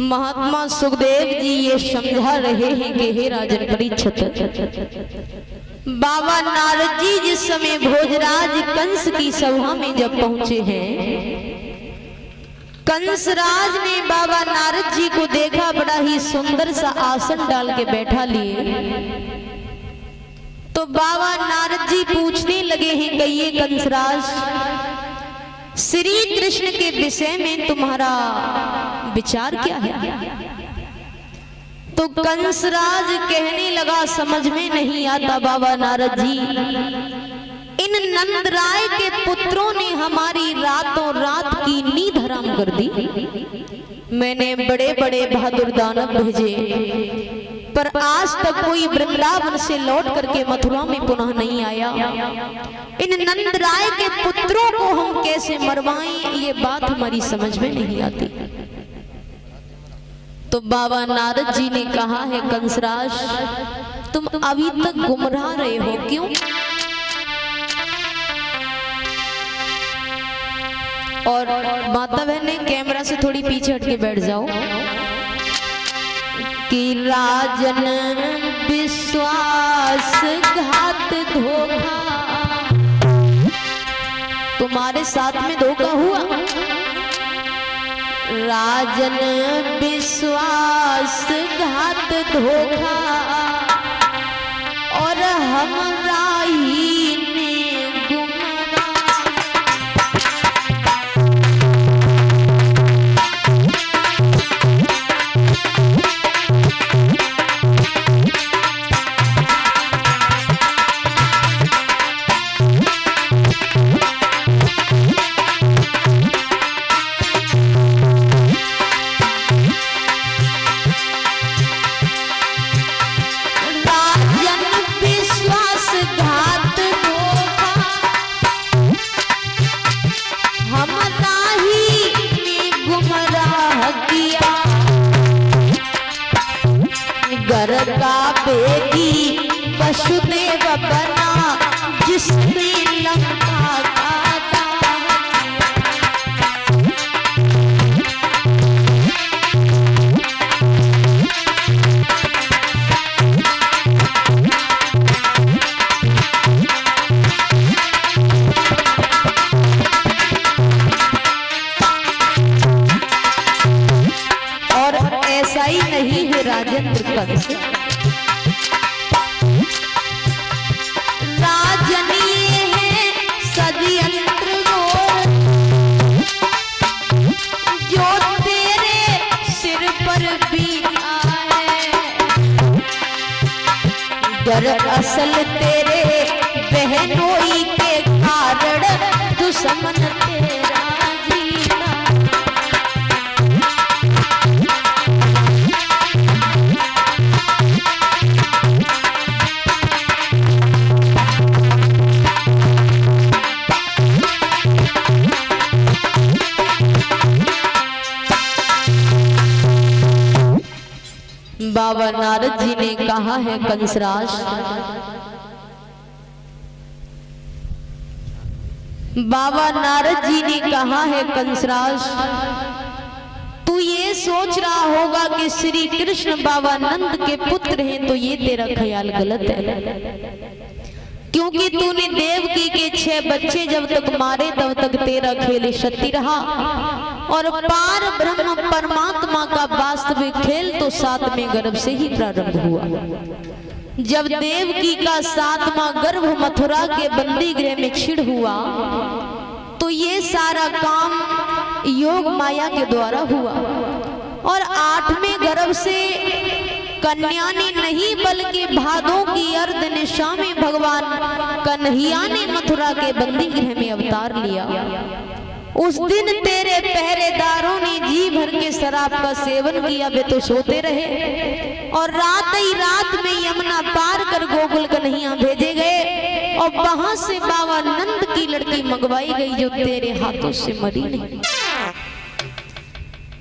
महात्मा सुखदेव जी ये समझा रहे हैं कि हे राजन परीक्षित, बाबा नारद जी जिस समय भोजराज कंस की सभा में जब पहुंचे हैं, कंसराज ने बाबा नारद जी को देखा, बड़ा ही सुंदर सा आसन डाल के बैठा लिए। तो बाबा नारद जी पूछने लगे हैं कि ये कंसराज, श्री कृष्ण के विषय में तुम्हारा विचार क्या है? तो कंसराज कहने लगा, समझ में नहीं आता बाबा नारद जी, इन नंदराय के पुत्रों ने हमारी रातों रात की नींद हराम कर दी। मैंने बड़े बड़े बहादुर दानव भेजे, पर आज तक कोई वृंदावन से लौट करके मथुरा में पुनः नहीं आया। इन नंदराय के पुत्रों को हम कैसे मरवाएं, ये बात हमारी समझ में नहीं आती। तो बाबा नारद जी ने कहा है, कंसराज तुम अभी तक गुमराह रहे हो, क्यों? और माता बहन ने कैमरा से थोड़ी पीछे हट के बैठ जाओ। कि राजन विश्वासघात धोखा, तुम्हारे साथ में धोखा हुआ। राजन विश्वासघात धोखा और हमरा ही वसुदेव बना जिसने लंका काटा। और ऐसा ही नहीं है राजेंद्र कंस, असल तेरे बहनोई के कारण दुश्मन तेरा जीता। बाबा नारद जी ने कहा है, कंसराज बाबा नारद जी ने कहा है, कंसराज तू ये सोच रहा होगा कि श्री कृष्ण बाबा नंद के पुत्र हैं, तो ये तेरा ख्याल गलत है। क्योंकि तूने देवकी के 6 बच्चे जब तक मारे तब तक तेरा खेल सत्य रहा, और पार ब्रह्म परमात्मा का वास्तविक खेल तो 7वें गर्भ से ही प्रारंभ हुआ। जब देवकी का 7वां गर्भ मथुरा के बंदी गृह में छिड़ हुआ, तो ये सारा काम योग माया के द्वारा हुआ। और 8वें गर्भ से कन्या ने नहीं बल्कि भादों की अर्ध निशा में भगवान कन्हैया ने मथुरा के बंदी गृह में अवतार लिया। उस दिन तेरे पहरेदारों ने जी भर के शराब का सेवन किया, वे तो सोते रहे। और रात ही रात में यमुना पार कर गोकुल कन्हैया भेजे गए, और वहां से बाबा नंद की लड़की मंगवाई गई जो तेरे हाथों से मरी नहीं।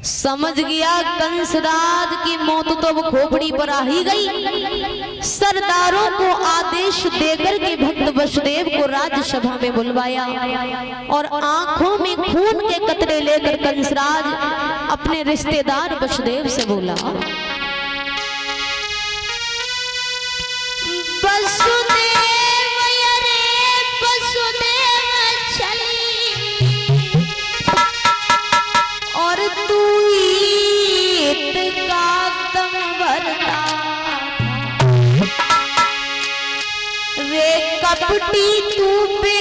समझ गया कंसराज की मौत तो अब खोपड़ी पर आ ही गई। सरदारों को आदेश देकर के भक्त वसुदेव को राज्यसभा में बुलवाया और आंखों में खून के कतरे लेकर कंसराज अपने रिश्तेदार वसुदेव से बोला, वसुदेव अरे वसुदेव चली और तू ईट का दम भरता रे कपटी तू पे